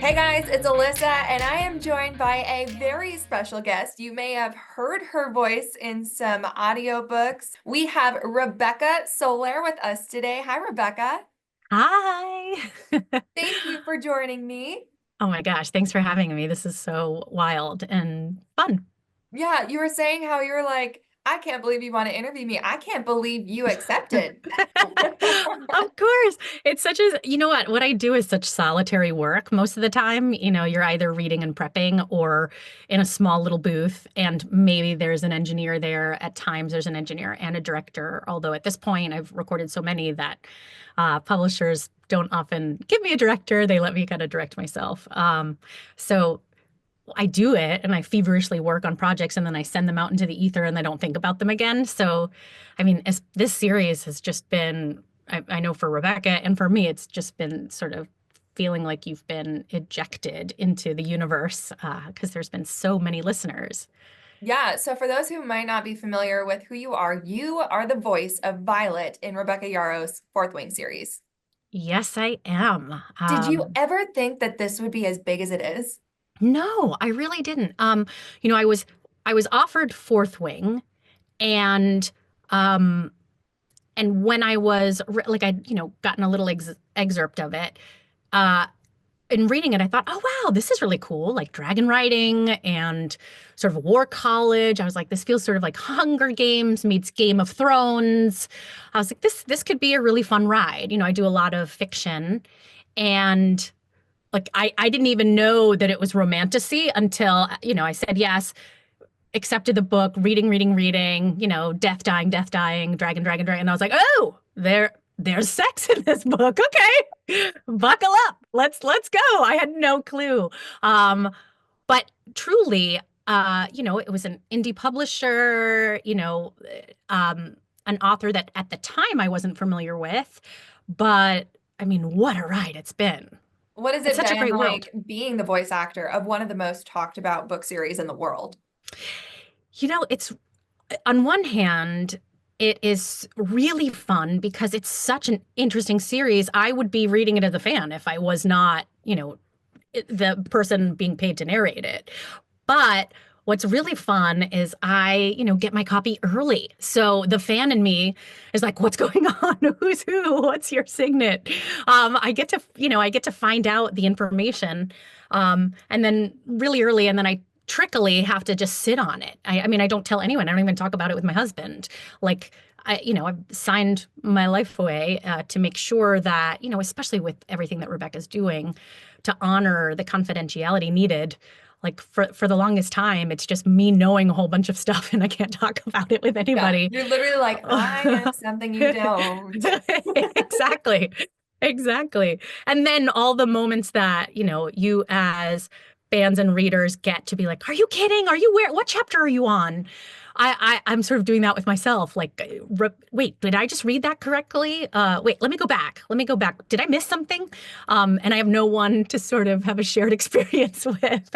Hey guys, it's Alyssa, and I am joined by a very special guest. You may have heard her voice in some audiobooks. We have Rebecca Soler with us today. Hi, Rebecca. Hi. Thank you for joining me. Oh my gosh, thanks for having me. This is so wild and fun. Yeah, you were saying how you're like, I can't believe you want to interview me. I can't believe you accepted. Of course. It's such a, you know what I do is such solitary work most of the time. You're either reading and prepping or in a small little booth, and maybe there's an engineer there. At times, there's an engineer and a director. Although at this point, I've recorded so many that publishers don't often give me a director. They let me kind of direct myself. So I do it and I feverishly work on projects and then I send them out into the ether and I don't think about them again. So, I mean, this series has just been, I know for Rebecca and for me, it's just been sort of feeling like you've been ejected into the universe because there's been so many listeners. Yeah, so for those who might not be familiar with who you are the voice of Violet in Rebecca Yarros's Fourth Wing series. Yes, I am. Did you ever think that this would be as big as it is? No, I really didn't. I was offered Fourth Wing and um, and when I was like I gotten a little excerpt of it, uh, in reading it, I thought, oh wow, this is really cool, like dragon riding and sort of war college. I was like, this feels sort of like Hunger Games meets Game of Thrones. I was like, this could be a really fun ride. I do a lot of fiction, and like I didn't even know that it was romantasy until I said yes, accepted the book, reading, death dying, dragon. And I was like, oh, there's sex in this book. Okay. Buckle up. Let's go. I had no clue. Um, but truly, it was an indie publisher, an author that at the time I wasn't familiar with. But I mean, what a ride it's been. What has It's it such a been great world. like being the voice actor of one of the most talked about book series in the world? It's on one hand, it is really fun because it's such an interesting series. I would be reading it as a fan if I was not, the person being paid to narrate it. But what's really fun is I get my copy early. So the fan in me is like, what's going on? Who's who? What's your signet? I get to find out the information. And then really early, and then I trickily have to just sit on it. I mean, I don't tell anyone. I don't even talk about it with my husband. Like, I've signed my life away to make sure that, especially with everything that Rebecca's doing, to honor the confidentiality needed. Like for the longest time, it's just me knowing a whole bunch of stuff and I can't talk about it with Yeah, anybody. you're literally like, I am something you don't. Exactly. Exactly. And then all the moments that, you as fans and readers get to be like, are you kidding? Are you what chapter are you on? I'm sort of doing that with myself. Like, wait, did I just read that correctly? Wait, let me go back. Let me go back. Did I miss something? And I have no one to sort of have a shared experience with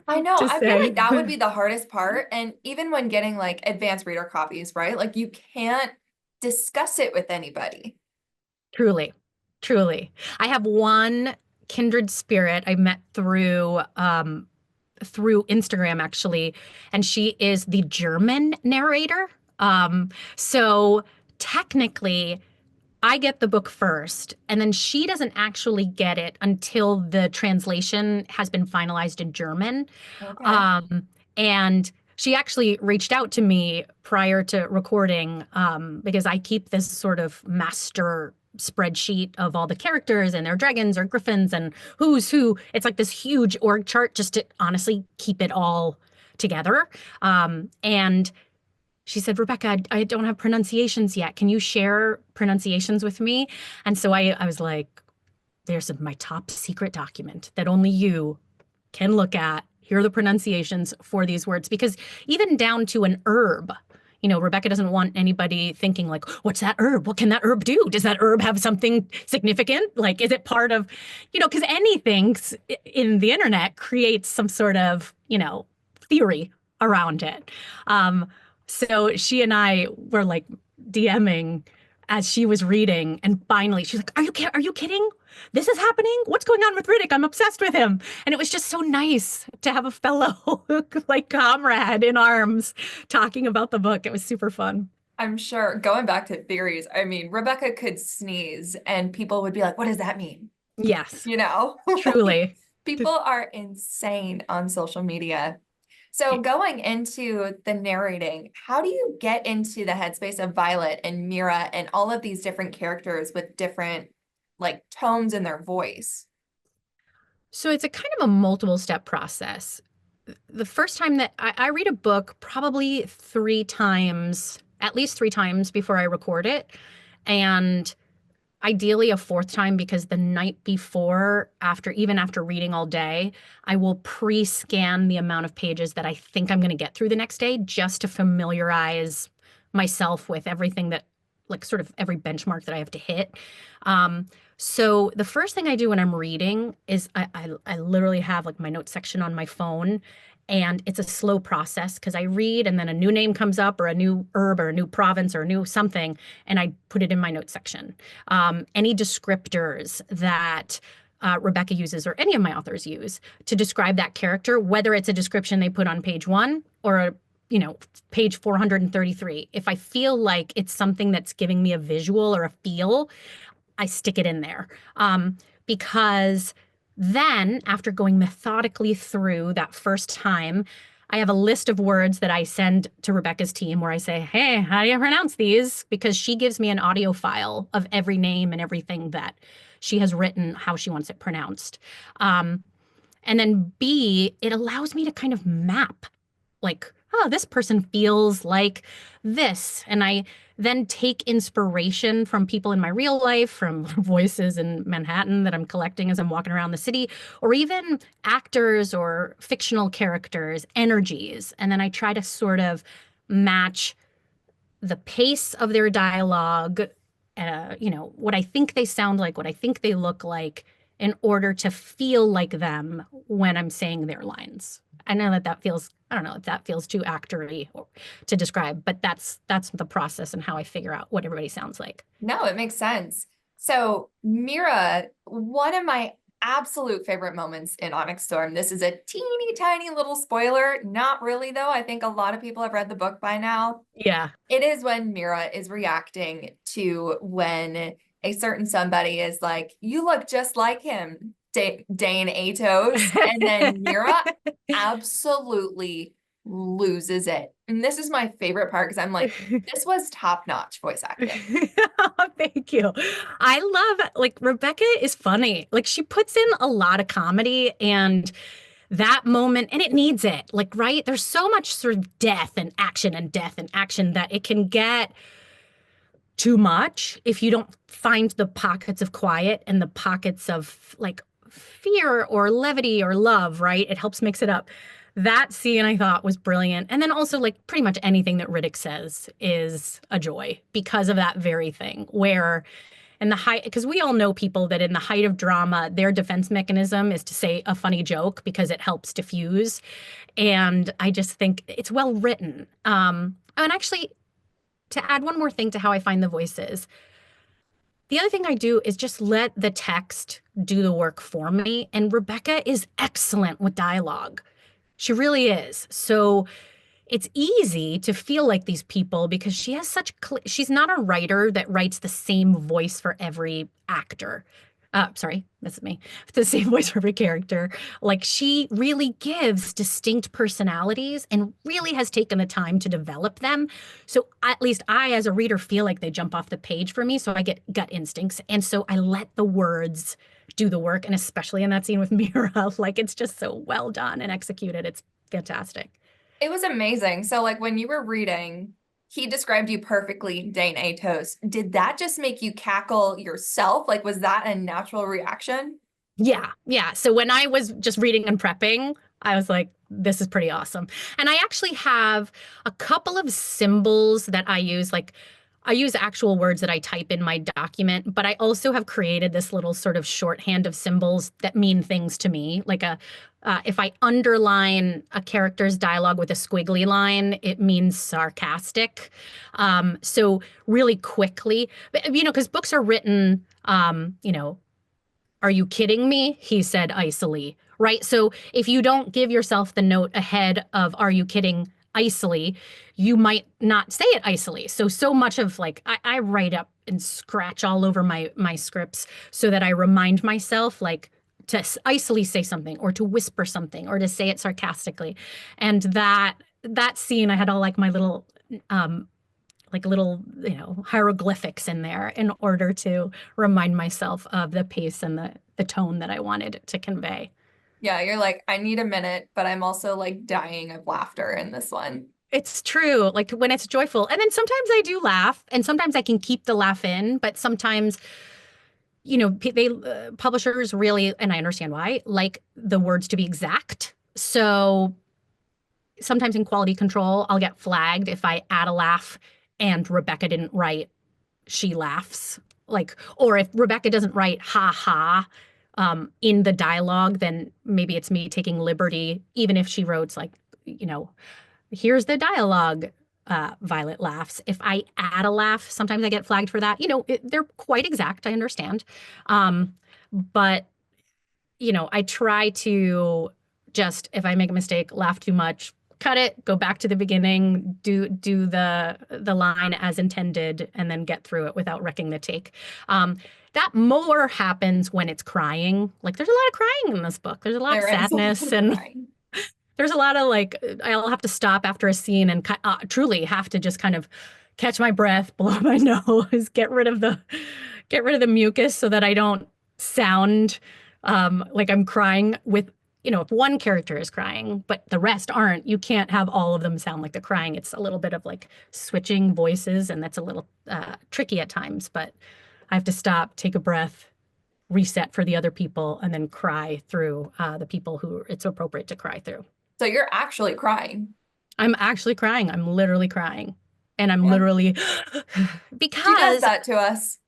I know. to I feel like say. that would be the hardest part. And even when getting like advanced reader copies, right? Like you can't discuss it with anybody. Truly, truly. I have one kindred spirit I met through Instagram actually, and she is the German narrator. So technically, I get the book first, and then she doesn't actually get it until the translation has been finalized in German. Okay. And she actually reached out to me prior to recording because I keep this sort of master spreadsheet of all the characters and their dragons or griffins and who's who. It's like this huge org chart just to honestly keep it all together. And she said, Rebecca, I don't have pronunciations yet. Can you share pronunciations with me? And so I was like, there's my top secret document that only you can look at. Here are the pronunciations for these words. Because even down to an herb, Rebecca doesn't want anybody thinking like, what's that herb? What can that herb do? Does that herb have something significant? Like, is it part of, because anything in the internet creates some sort of, theory around it. So she and I were like DMing as she was reading. And finally, she's like, are you kidding? This is happening? What's going on with Riddick? I'm obsessed with him. And it was just so nice to have a fellow like comrade in arms talking about the book. It was super fun. I'm sure going back to theories, I mean, Rebecca could sneeze and people would be like, what does that mean? Yes, You know, like, truly. people are insane on social media. So going into the narrating, how do you get into the headspace of Violet and Mira and all of these different characters with different like tones in their voice? So it's a kind of a multiple step process. The first time that I read a book, probably three times, at least three times before I record it. And ideally a fourth time, because the night before, even after reading all day, I will pre-scan the amount of pages that I think I'm going to get through the next day, just to familiarize myself with everything that, like, sort of every benchmark that I have to hit. Um, so the first thing I do when I'm reading is I literally have like my notes section on my phone, and it's a slow process because I read and then a new name comes up, or a new herb, or a new province, or a new something, and I put it in my notes section. Any descriptors that Rebecca uses, or any of my authors use, to describe that character, whether it's a description they put on page one or page 433. If I feel like it's something that's giving me a visual or a feel, I stick it in there. Because then, after going methodically through that first time, I have a list of words that I send to Rebecca's team where I say, hey, how do you pronounce these? Because she gives me an audio file of every name and everything that she has written, how she wants it pronounced. And then B, it allows me to kind of map, like, oh, this person feels like this. And I then take inspiration from people in my real life, from voices in Manhattan that I'm collecting as I'm walking around the city, or even actors or fictional characters' energies. And then I try to sort of match the pace of their dialogue, what I think they sound like, what I think they look like, in order to feel like them when I'm saying their lines. I know that feels, I don't know if that feels too actory to describe, but that's the process and how I figure out what everybody sounds like. No, it makes sense. So Mira, one of my absolute favorite moments in Onyx Storm, this is a teeny tiny little spoiler, not really though. I think a lot of people have read the book by now. Yeah. It is when Mira is reacting to when a certain somebody is like, you look just like him, Dane Atos. And then Mira absolutely loses it. And this is my favorite part because I'm like, this was top-notch voice acting. Thank you. I love, like, Rebecca is funny. Like, she puts in a lot of comedy, and that moment, and it needs it. Like, right? There's so much sort of death and action and death and action that it can get too much if you don't find the pockets of quiet and the pockets of like fear or levity or love, right? It helps mix it up. That scene I thought was brilliant. And then also, like, pretty much anything that Riddick says is a joy because of that very thing, where in the height, because we all know people that in the height of drama, their defense mechanism is to say a funny joke because it helps diffuse. And I just think it's well written. And actually, to add one more thing to how I find the voices, the other thing I do is just let the text do the work for me. And Rebecca is excellent with dialogue. She really is. So it's easy to feel like these people because she has she's not a writer that writes the same voice for every actor. Sorry, that's me. The same voice for every character. Like, she really gives distinct personalities and really has taken the time to develop them. So at least I, as a reader, feel like they jump off the page for me. So I get gut instincts. And so I let the words do the work. And especially in that scene with Mira, like, it's just so well done and executed. It's fantastic. It was amazing. So like when you were reading, he described you perfectly, Dane Atos. Did that just make you cackle yourself? Like, was that a natural reaction? Yeah, yeah. So when I was just reading and prepping, I was like, this is pretty awesome. And I actually have a couple of symbols that I use. Like, I use actual words that I type in my document, but I also have created this little sort of shorthand of symbols that mean things to me. If I underline a character's dialogue with a squiggly line, it means sarcastic. So really quickly, because books are written, are you kidding me? He said icily, right? So if you don't give yourself the note ahead of are you kidding icily, you might not say it icily. So much of like I write up and scratch all over my scripts so that I remind myself like to icily say something or to whisper something or to say it sarcastically. And that scene, I had all like my um little, hieroglyphics in there in order to remind myself of the pace and the tone that I wanted to convey. Yeah, you're like, I need a minute, but I'm also like dying of laughter in this one. It's true, like when it's joyful. And then sometimes I do laugh, and sometimes I can keep the laugh in, but sometimes, publishers really, and I understand why, like the words to be exact. So sometimes in quality control, I'll get flagged if I add a laugh and Rebecca didn't write she laughs. Like, or if Rebecca doesn't write ha ha in the dialogue, then maybe it's me taking liberty, even if she wrote like, here's the dialogue, Violet laughs. If I add a laugh, sometimes I get flagged for that. They're quite exact, I understand. But I try to just, if I make a mistake, laugh too much, cut it, go back to the beginning, do the line as intended, and then get through it without wrecking the take. That more happens when it's crying. Like there's a lot of crying in this book. There's a lot of There is a lot sadness of and crying. there's a lot of like I'll have to stop after a scene and truly have to just kind of catch my breath, blow my nose, get rid of the mucus so that I don't sound like I'm crying with, if one character is crying, but the rest aren't, you can't have all of them sound like they're crying. It's a little bit of like switching voices, and that's a little tricky at times, but I have to stop, take a breath, reset for the other people, and then cry through the people who it's appropriate to cry through. So you're actually crying. I'm actually crying. I'm literally crying. And I'm Yeah. literally She does because that to us.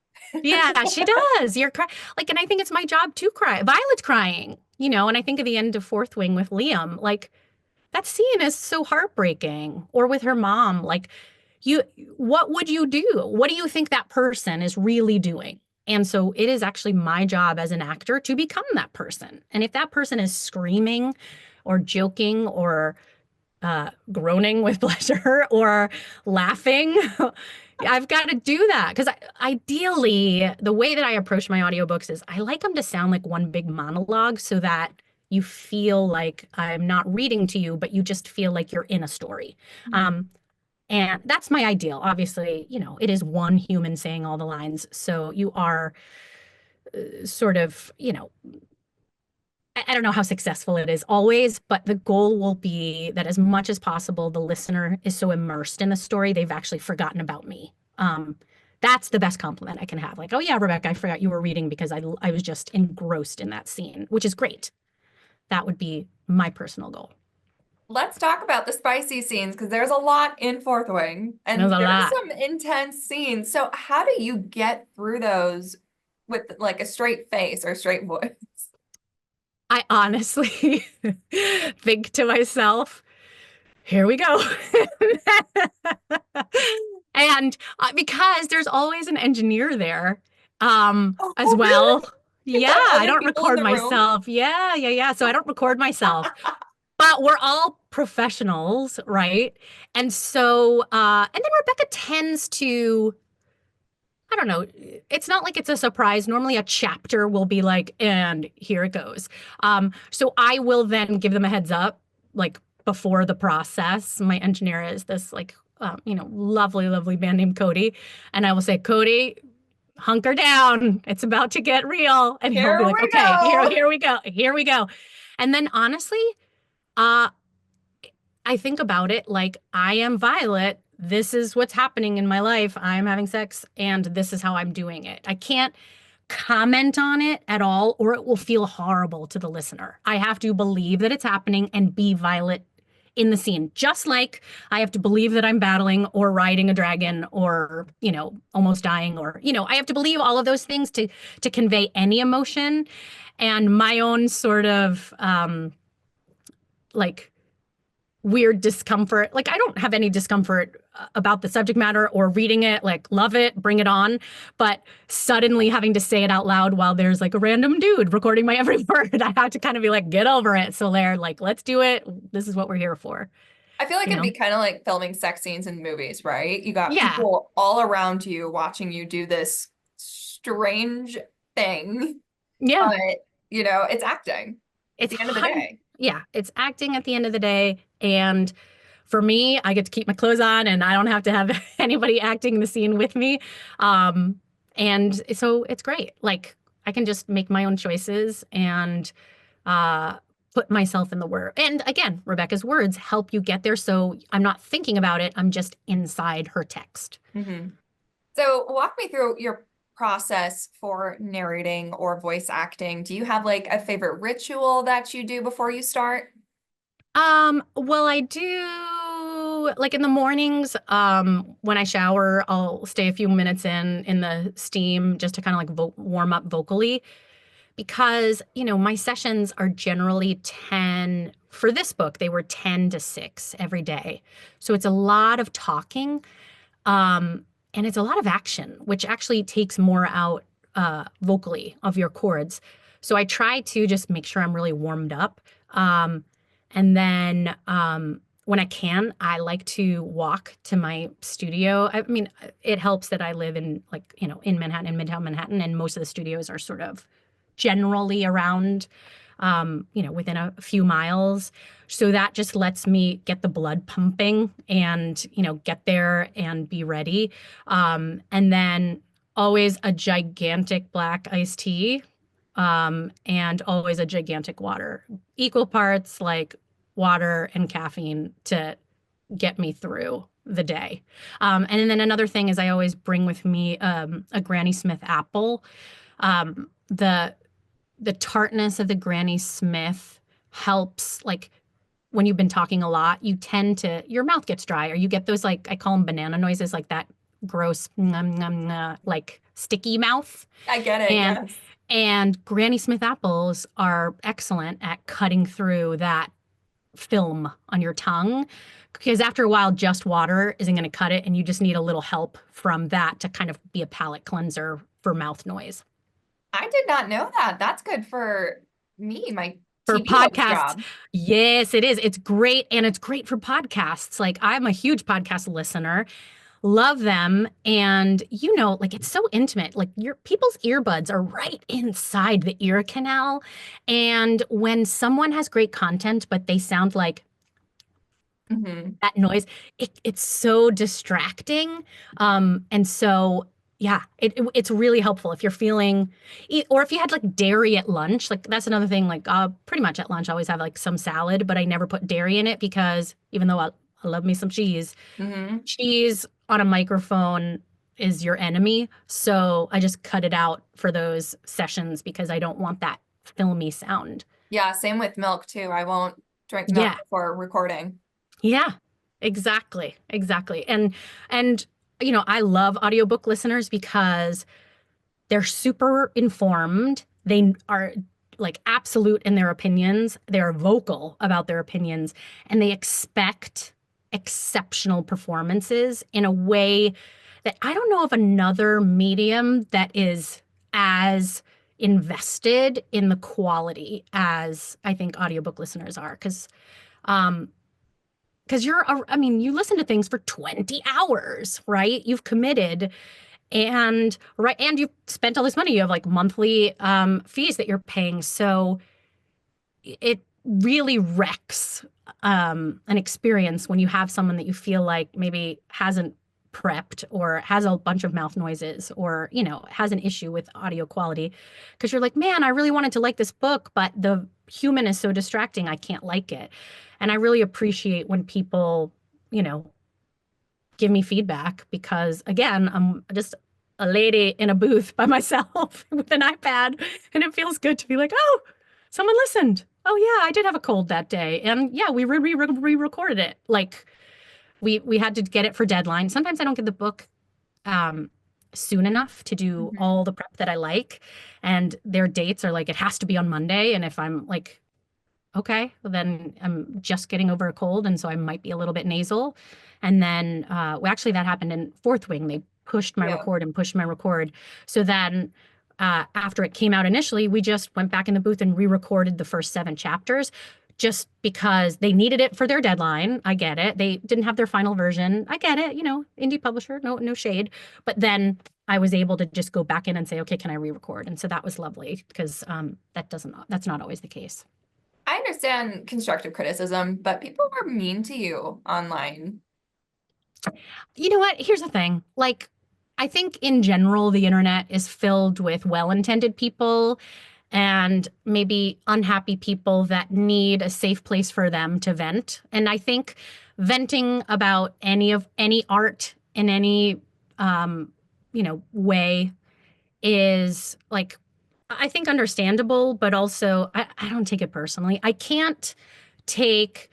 yeah, she does. You're crying. Like, and I think it's my job to cry. Violet's crying, and I think of the end of Fourth Wing with Liam. Like, that scene is so heartbreaking. Or with her mom. Like, you, what would you do? What do you think that person is really doing? And so it is actually my job as an actor to become that person. And if that person is screaming or joking or groaning with pleasure or laughing, I've got to do that because ideally, the way that I approach my audiobooks is I like them to sound like one big monologue so that you feel like I'm not reading to you, but you just feel like you're in a story. Um, and that's my ideal. Obviously, it is one human saying all the lines. So you are sort of, I don't know how successful it is always, but the goal will be that as much as possible, the listener is so immersed in the story, they've actually forgotten about me. That's the best compliment I can have. Like, oh yeah, Rebecca, I forgot you were reading because I was just engrossed in that scene, which is great. That would be my personal goal. Let's talk about the spicy scenes because there's a lot in Fourth Wing There's and a there are lot. some intense scenes. So how do you get through those with like a straight face or straight voice? I honestly think to myself, here we go. And because there's always an engineer there Oh, as really? well. You Yeah, have I other don't people in record the room? myself. Yeah, yeah, yeah. So I don't record myself. But we're all professionals, right? And so and then Rebecca tends to, I don't know, it's not like it's a surprise. Normally a chapter will be like, and here it goes. So I will then give them a heads up, like before the process. My engineer is this like lovely, lovely man named Cody. And I will say, Cody, hunker down. It's about to get real. And he'll be Here like, we okay, go. here we go. Here we go. And then honestly, uh, I think about it like I am Violet. This is what's happening in my life. I'm having sex, and this is how I'm doing it. I can't comment on it at all, or it will feel horrible to the listener. I have to believe that it's happening and be Violet in the scene. Just like I have to believe that I'm battling or riding a dragon or, almost dying or, I have to believe all of those things to convey any emotion. And my own sort of like weird discomfort. Like I don't have any discomfort about the subject matter or reading it, like love it, bring it on. But suddenly having to say it out loud while there's like a random dude recording my every word, I have to kind of be like, get over it, Solaire. Like, let's do it. This is what we're here for, I feel like you it'd know? be kind of like filming sex scenes in movies, right? You got Yeah. people all around you watching you do this strange thing, Yeah. but it's acting at It's the end of the hun day. yeah, it's acting at the end of the day. And for me, I get to keep my clothes on and I don't have to have anybody acting the scene with me. Um, and so it's great. Like I can just make my own choices and uh put myself in the word. And again, Rebecca's words help you get there. So I'm not thinking about it. I'm just inside her text. Hmm. So walk me through your process for narrating or voice acting. Do you have like a favorite ritual that you do before you start? Well, I do like in the mornings, when I shower, I'll stay a few minutes in the steam just to kind of like warm up vocally because, my sessions are generally 10 for this book, they were 10 to 6 every day. So it's a lot of talking. Um, and it's a lot of action, which actually takes more out vocally of your chords. So I try to just make sure I'm really warmed up. And then when I can, I like to walk to my studio. I mean, it helps that I live in like, in Manhattan, in Midtown Manhattan, and most of the studios are sort of generally around, within a few miles. So that just lets me get the blood pumping and, get there and be ready. And then always a gigantic black iced tea, and always a gigantic water, equal parts like water and caffeine to get me through the day. And then another thing is I always bring with me a Granny Smith apple. The tartness of the Granny Smith helps, like when you've been talking a lot, your mouth gets dry or you get those, like I call them banana noises, like that gross like sticky mouth. I get it, And yes. and Granny Smith apples are excellent at cutting through that film on your tongue because after a while just water isn't going to cut it and you just need a little help from that to kind of be a palate cleanser for mouth noise. I did not know that. That's good for me, my For TV host podcasts, job. yes, it is. It's great. And it's great for podcasts. Like, I'm a huge podcast listener, love them. And, like it's so intimate. Like, your people's earbuds are right inside the ear canal. And when someone has great content, but they sound like Hmm. that noise, it's so distracting. And so yeah, it's really helpful if you're feeling, or if you had like dairy at lunch, like that's another thing. Like pretty much at lunch, I always have like some salad, but I never put dairy in it because even though I love me some cheese, Hmm. cheese on a microphone is your enemy. So I just cut it out for those sessions because I don't want that filmy sound. Yeah, same with milk too. I won't drink milk Yeah. before recording. Yeah, exactly. Exactly. And I love audiobook listeners because they're super informed. They are like absolute in their opinions. They're vocal about their opinions and they expect exceptional performances in a way that I don't know of another medium that is as invested in the quality as I think audiobook listeners are. Um, because I mean, you listen to things for 20 hours, right? You've committed and right, and you've spent all this money. You have like monthly fees that you're paying. So it really wrecks an experience when you have someone that you feel like maybe hasn't prepped or has a bunch of mouth noises or, has an issue with audio quality. Because you're like, man, I really wanted to like this book, but the human is so distracting, I can't like it. And I really appreciate when people, you know, give me feedback because, again, I'm just a lady in a booth by myself with an iPad, and it feels good to be like, oh, Someone listened. Oh yeah, I did have a cold that day. And yeah, we re-recorded it. Like we had to get it for deadline. Sometimes I don't get the book um soon enough to do Mhm. all the prep that I like. And their dates are like it has to be on Monday. And if I'm like, okay, well then I'm just getting over a cold, and so I might be a little bit nasal. And then well actually that happened in Fourth Wing. They pushed my Yeah. record and pushed my record. So then after it came out initially, we just went back in the booth and re-recorded the first 7 chapters just because they needed it for their deadline. I get it. They didn't have their final version. I get it, indie publisher, no shade. But then I was able to just go back in and say, okay, can I re-record? And so that was lovely because that's not always the case. I understand constructive criticism, but people were mean to you online. You know what? Here's the thing. Like, I think in general, the internet is filled with well-intended people and maybe unhappy people that need a safe place for them to vent. And I think venting about any art in any way is like I think understandable, but also I don't take it personally. I can't take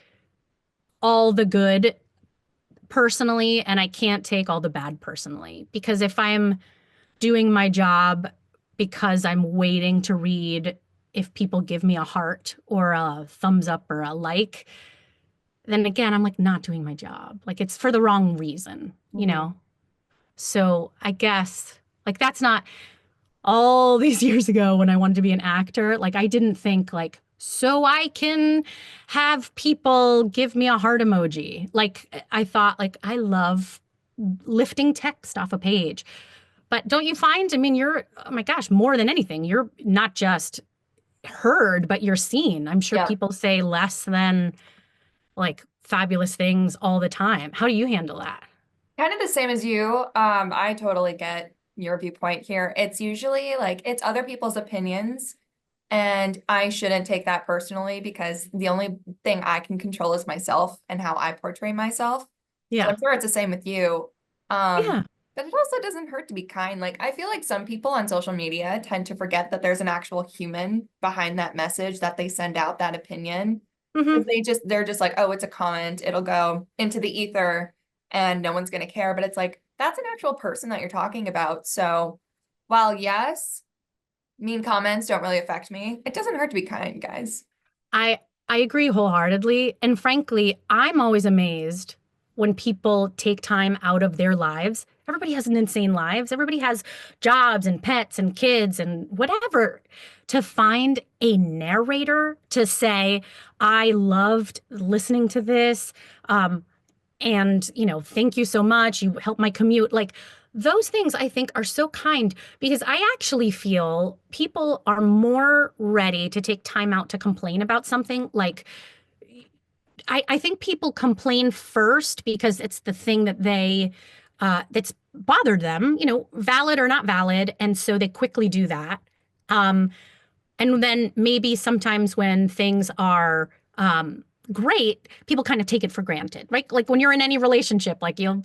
all the good personally, and I can't take all the bad personally. Because if I'm doing my job because I'm waiting to read if people give me a heart or a thumbs up or a like, then again, I'm like not doing my job. Like it's for the wrong reason, you Mhm. know? So I guess like that's not all these years ago when I wanted to be an actor. Like I didn't think like, so I can have people give me a heart emoji. Like I thought like I love lifting text off a page. But don't you find, I mean, you're, oh my gosh, more than anything, you're not just heard, but you're seen. I'm sure Yeah. people say less than like fabulous things all the time. How do you handle that? Kind of the same as you. I totally get your viewpoint here. It's usually like it's other people's opinions, and I shouldn't take that personally because the only thing I can control is myself and how I portray myself. So Yeah. I'm sure it's the same with you. Um, Yeah. but it also doesn't hurt to be kind. Like I feel like some people on social media tend to forget that there's an actual human behind that message that they send out, that opinion. Hmm. Because they're just like, oh, it's a comment, it'll go into the ether and no one's gonna care. But it's like that's an actual person that you're talking about. So while yes, mean comments don't really affect me, it doesn't hurt to be kind, guys. I I agree wholeheartedly. And frankly, I'm always amazed when people take time out of their lives. Everybody has an insane lives. Everybody has jobs and pets and kids and whatever. To find a narrator to say, I loved listening to this. And thank you so much, you helped my commute. Like those things I think are so kind because I actually feel people are more ready to take time out to complain about something. Like I think people complain first because it's the thing that that's bothered them, valid or not valid, and so they quickly do that. um and then maybe sometimes when things are great, people kind of take it for granted, right? Like when you're in any relationship, like you'll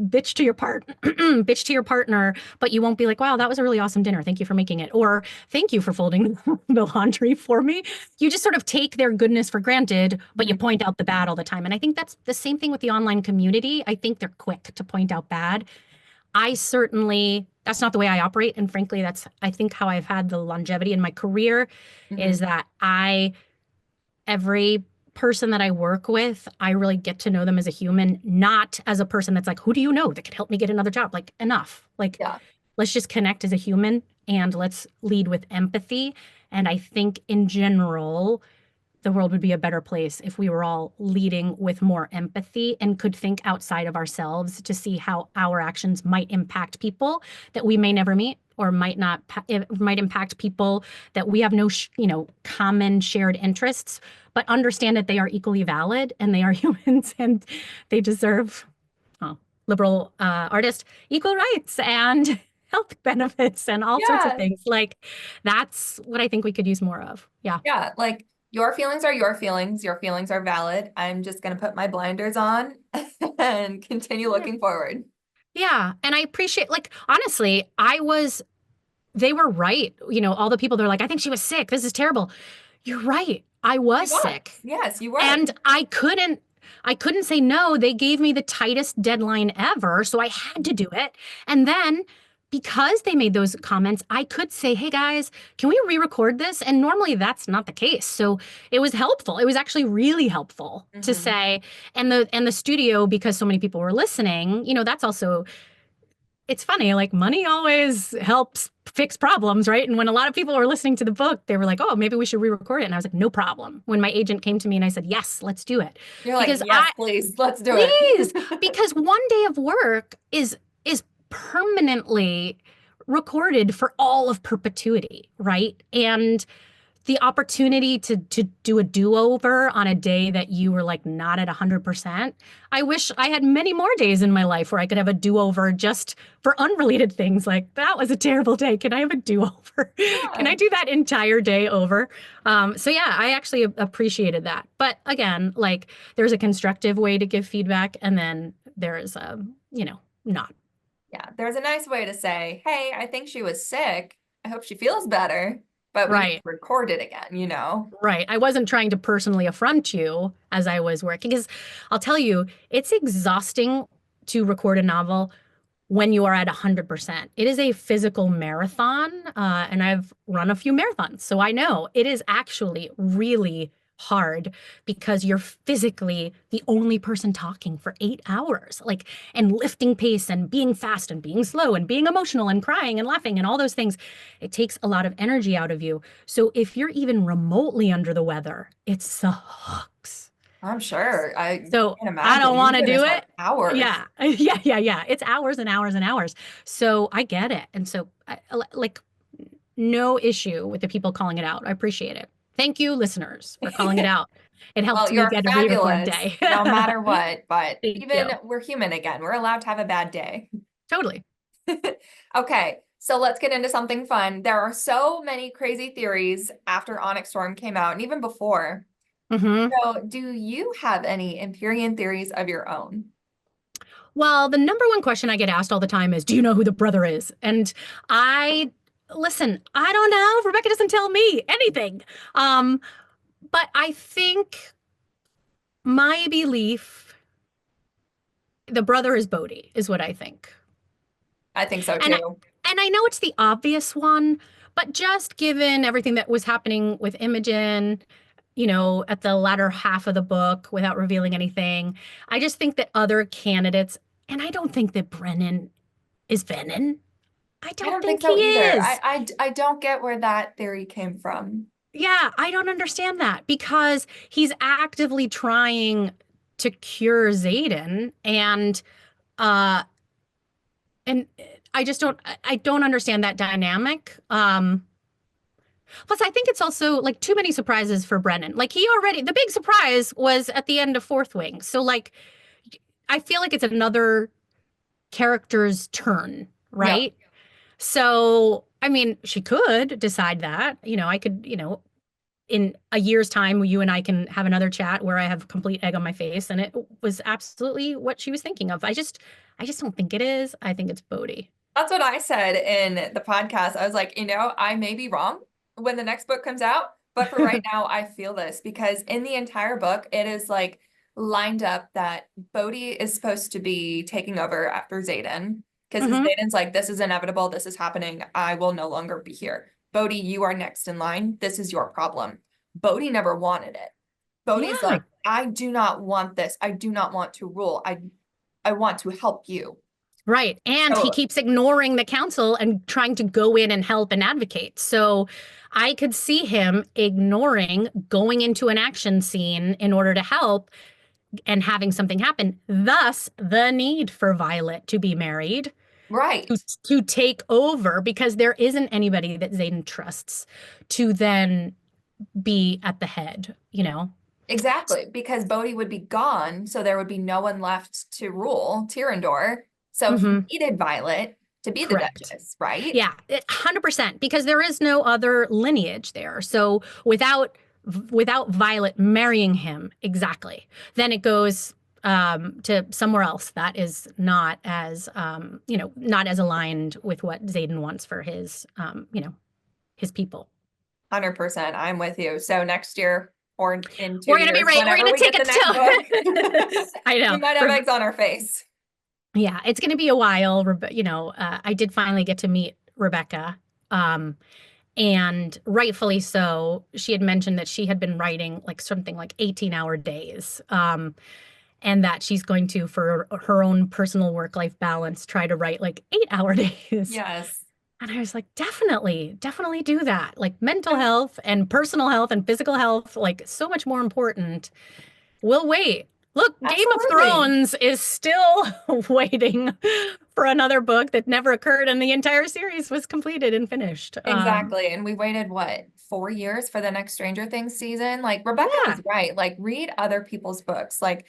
bitch to your part, bitch to your partner, but you won't be like, wow, that was a really awesome dinner. Thank you for making it. Or thank you for folding the laundry for me. You just sort of take their goodness for granted, but you Mhm. point out the bad all the time. And I think that's the same thing with the online community. I think they're quick to point out bad. That's not the way I operate. And frankly, that's, I think, how I've had the longevity in my career is Mhm. that every person that I work with, I really get to know them as a human, not as a person that's like, who do you know that could help me get another job? Like, enough. Like, Yeah. let's just connect as a human and let's lead with empathy. And I think in general, the world would be a better place if we were all leading with more empathy and could think outside of ourselves to see how our actions might impact people that we may never meet or might not it might impact people that we have no common shared interests, but understand that they are equally valid and they are humans and they deserve, oh, liberal artist, equal rights and health benefits and all sorts of Yeah. things. Like that's what I think we could use more of. Yeah. Yeah. Like your feelings are your feelings. Your feelings are valid. I'm just gonna put my blinders on and continue looking forward. Yeah. And I appreciate, like, honestly, they were right. All the people, they're like, I think she was sick. This is terrible. You're right. I You was was. sick. Yes, you were. And I couldn't say no. They gave me the tightest deadline ever, so I had to do it. And then because they made those comments, I could say, "Hey guys, can we re-record this?" And normally that's not the case. So it was helpful. It was actually really helpful to Hmm. say, and the studio, because so many people were listening, that's also it's funny, like money always helps fix problems, right? And when a lot of people were listening to the book, they were like, "Oh, maybe we should re-record it." And I was like, "No problem." When my agent came to me and I said, "Yes, let's do it." You're like, Because yes, please, let's do it. please, because one day of work is permanently recorded for all of perpetuity, right? And the opportunity to do a do-over on a day that you were like not at 100%. I wish I had many more days in my life where I could have a do-over just for unrelated things like that was a terrible day. Can I have a do-over? Can I Yeah. do that entire day over? So yeah, I actually appreciated that. But again, like there's a constructive way to give feedback, and then there's not. Yeah, there's a nice way to say, hey, I think she was sick. I hope she feels better, but we need to Right. record it again, you know? Right. I wasn't trying to personally affront you as I was working, because I'll tell you, it's exhausting to record a novel when you are at 100%. It is a physical marathon, and I've run a few marathons, so I know it is actually really hard because you're physically the only person talking for 8 hours, like, and lifting pace and being fast and being slow and being emotional and crying and laughing and all those things. It takes a lot of energy out of you. So if you're even remotely under the weather, it sucks. I'm sure. I So can't I imagine. don't You want to do finished like it. hours. Yeah. Yeah. Yeah. Yeah. It's hours and hours and hours. So I get it. And so, like, no issue with the people calling it out. I appreciate it. Thank you, listeners, for calling it out. It Well, helped me you're get a re-record fabulous day. no matter what, but Thank even you. we're human again. We're allowed to have a bad day. Totally. Okay, so let's get into something fun. There are so many crazy theories after Onyx Storm came out and even before. Hmm. So, do you have any Empyrean theories of your own? Well, the number one question I get asked all the time is, do you know who the brother is? And I, listen, I don't know. Rebecca doesn't tell me anything. Um, but I think my belief, the brother is Bodhi, is what I think. I think so And too. and I know it's the obvious one, but just given everything that was happening with Imogen, at the latter half of the book, without revealing anything, I just think that other candidates, and I don't think that Brennan is Venom. I I don't don't think think he so either. is. I don't get where that theory came from. Yeah, I don't understand that because he's actively trying to cure Xaden, uh and I don't understand that dynamic. Plus I think it's also like too many surprises for Brennan. Like the big surprise was at the end of Fourth Wing. So like I feel like it's another character's turn, Yep. right? So, I mean, she could decide that. I could, in a year's time, you and I can have another chat where I have complete egg on my face, and it was absolutely what she was thinking of. I just don't think it is. I think it's Bodhi. That's what I said in the podcast. I was like, I may be wrong when the next book comes out, but for right now, I feel this because in the entire book, it is like lined up that Bodhi is supposed to be taking over after Xaden because Hmm. Xaden's like, this is inevitable. This is happening. I will no longer be here. Bodhi, you are next in line. This is your problem. Bodhi never wanted it. Bodhi's Yeah, like, I do not want this. I do not want to rule. I want to help you. right. And he So keeps ignoring the council and trying to go in and help and advocate. So I could see him ignoring going into an action scene in order to help and having something happen. Thus, the need for Violet to be married to, right. to take over because there isn't anybody that Xaden trusts to then be at the head. Exactly, because Bodhi would be gone, so there would be no one left to rule Tyrrendor. So he Hmm. needed Violet to be the Correct. Duchess, right? Yeah, 100% because there is no other lineage there. So without Violet marrying him, exactly, then it goes to somewhere else that is not as aligned with what Xaden wants for his people. 100%. I'm with you. So next year or in two We're gonna be years, right. We're whenever gonna we take get the it next book, to. I we know. might have eggs on our face. Yeah, it's gonna be a while. I did finally get to meet Rebecca. Um, and rightfully so. She had mentioned that she had been writing like something like 18-hour days. And that she's going to, for her own personal work-life balance, try to write like 8-hour days. Yes. And I was like, definitely, definitely do that. Like mental health and personal health and physical health, like so much more important. We'll wait. Look, Game of Absolutely. Thrones is still waiting for another book that never occurred, and the entire series was completed and finished. Exactly. And we waited what, 4 years for the next Stranger Things season? Like Rebecca Yeah, is right. Like read other people's books. Like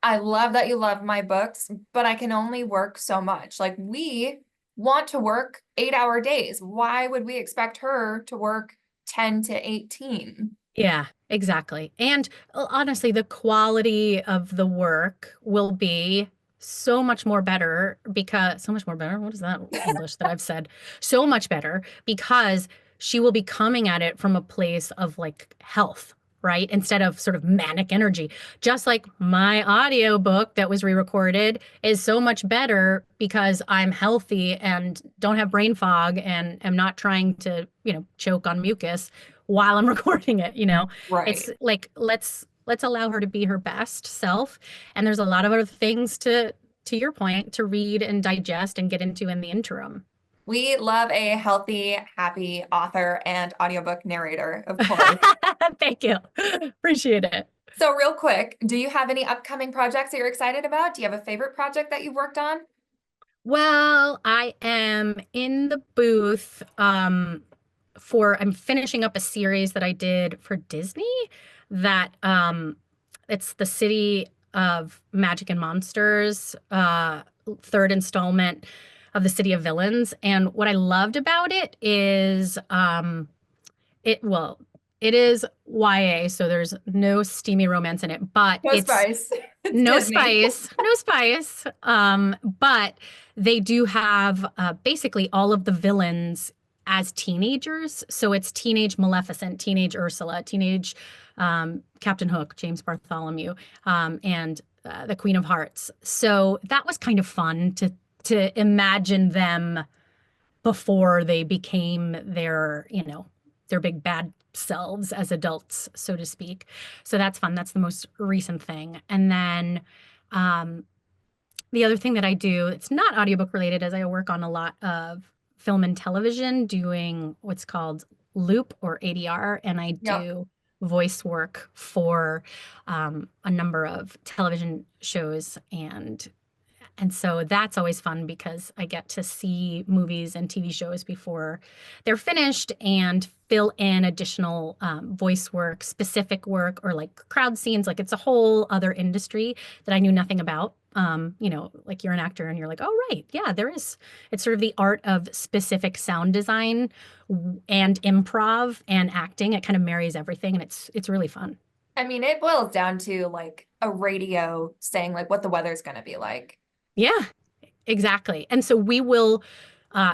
I love that you love my books, but I can only work so much. Like we want to work 8-hour days. Why would we expect her to work 10 to 18? yeah, exactly. And honestly, the quality of the work will be so much more better because so much more better. What is that English that I've said? So much better because she will be coming at it from a place of like health, right? Instead of sort of manic energy. Just like my audiobook that was re-recorded is so much better because I'm healthy and don't have brain fog and am not trying to, choke on mucus while I'm recording it, It's Right. like let's allow her to be her best self. And there's a lot of other things to your point to read and digest and get into in the interim. We love a healthy, happy author and audiobook narrator, of course. Thank you. Appreciate it. So real quick, do you have any upcoming projects that you're excited about? Do you have a favorite project that you've worked on? Well, I am in the booth I'm finishing up a series that I did for Disney that it's the City of Magic and Monsters, third installment of the City of Villains. And what I loved about it is it is YA, so there's no steamy romance in it, but No it's spice. It's no Disney. spice, no spice. But they do have basically all of the villains as teenagers. So it's teenage Maleficent, teenage Ursula, teenage Captain Hook, James Bartholomew, and the Queen of Hearts. So that was kind of fun to imagine them before they became their big bad selves as adults, so to speak. So that's fun. That's the most recent thing. And then um, the other thing that I do, it's not audiobook related, as I work on a lot of film and television, doing what's called loop or ADR, and I Yep. do voice work for a number of television shows and so that's always fun because I get to see movies and TV shows before they're finished and fill in additional voice work, specific work, or like crowd scenes. Like it's a whole other industry that I knew nothing about. Like you're an actor and you're like, oh, right. Yeah, there is. It's sort of the art of specific sound design and improv and acting. It kind of marries everything and it's really fun. I mean, it boils down to like a radio saying like what the weather's going to be like. Yeah, exactly. And so we will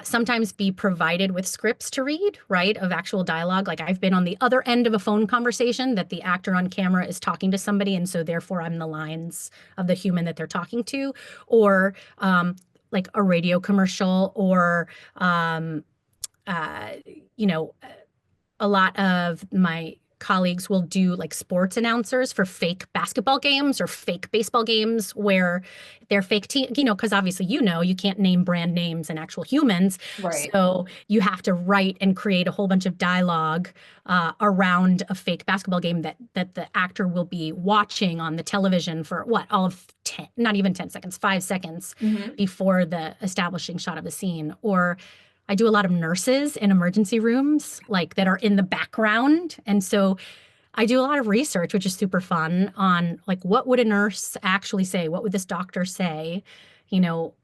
sometimes be provided with scripts to read, right, of actual dialogue. Like I've been on the other end of a phone conversation that the actor on camera is talking to somebody, and so therefore I'm the lines of the human that they're talking to, or like a radio commercial, or uh, you know, a lot of my colleagues will do like sports announcers for fake basketball games or fake baseball games where they're fake team, because obviously, you can't name brand names and actual humans. Right. So you have to write and create a whole bunch of dialogue around a fake basketball game that the actor will be watching on the television for what, all of 10, not even 10 seconds, 5 seconds Hmm. before the establishing shot of the scene. Or I do a lot of nurses in emergency rooms, like that are in the background. And so I do a lot of research, which is super fun, on like what would a nurse actually say? What would this doctor say? You know,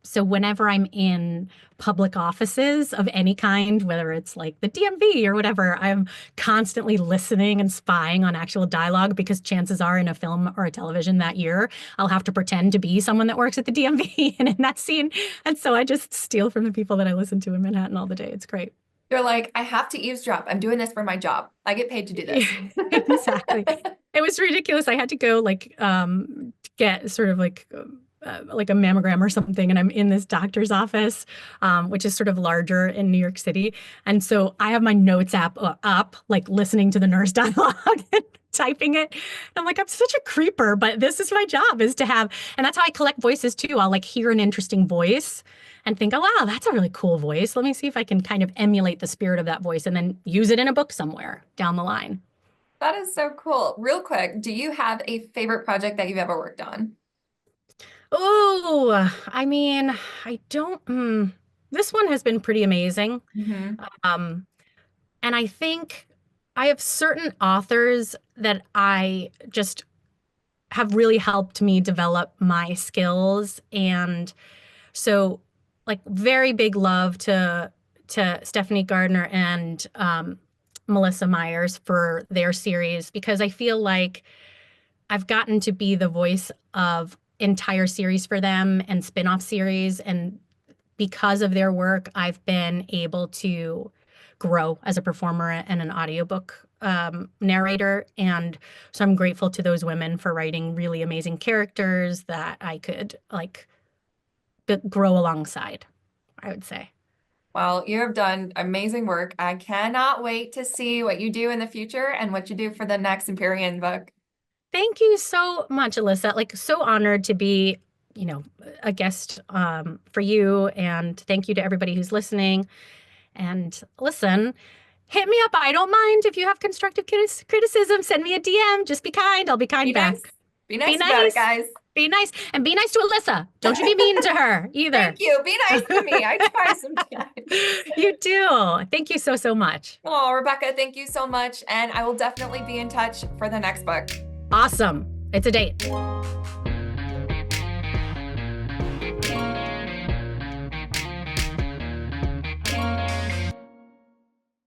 so whenever I'm in public offices of any kind, whether it's like the DMV or whatever, I'm constantly listening and spying on actual dialogue because chances are in a film or a television that year, I'll have to pretend to be someone that works at the DMV and in that scene. And so I just steal from the people that I listen to in Manhattan all the day. It's great. You're like, I have to eavesdrop. I'm doing this for my job. I get paid to do this. Exactly. It was ridiculous. I had to go get sort of like a mammogram or something, and I'm in this doctor's office, which is sort of larger in New York City. And so I have my notes app up, like listening to the nurse dialogue and typing it. And I'm like, I'm such a creeper, but this is my job is to have, and that's how I collect voices too. I'll like hear an interesting voice and think, oh wow, that's a really cool voice. Let me see if I can kind of emulate the spirit of that voice and then use it in a book somewhere down the line. That is so cool. Real quick, do you have a favorite project that you've ever worked on? Oh, I mean, I don't. This one has been pretty amazing. Hmm. Um, and I think I have certain authors that I just have really helped me develop my skills. And so, like, very big love to Stephanie Gardner and Melissa Myers for their series because I feel like I've gotten to be the voice of entire series for them and spin-off series. And because of their work, I've been able to grow as a performer and an audiobook narrator. And so I'm grateful to those women for writing really amazing characters that I could like grow alongside, I would say. Well, you have done amazing work. I cannot wait to see what you do in the future and what you do for the next Empyrean book. Thank you so much, Alyssa. Like, so honored to be, you know, a guest for you. And thank you to everybody who's listening. And listen, hit me up. I don't mind if you have constructive criticism. Send me a DM. Just be kind. I'll be Be kind nice. back. Be Be nice about it, nice. guys. Be nice. And be nice to Alyssa. Don't you be mean to her Thank either. you. Be nice to me. I try sometimes. You do. Thank you so, so much. Oh, Rebecca, thank you so much. And I will definitely be in touch for the next book. Awesome. It's a date.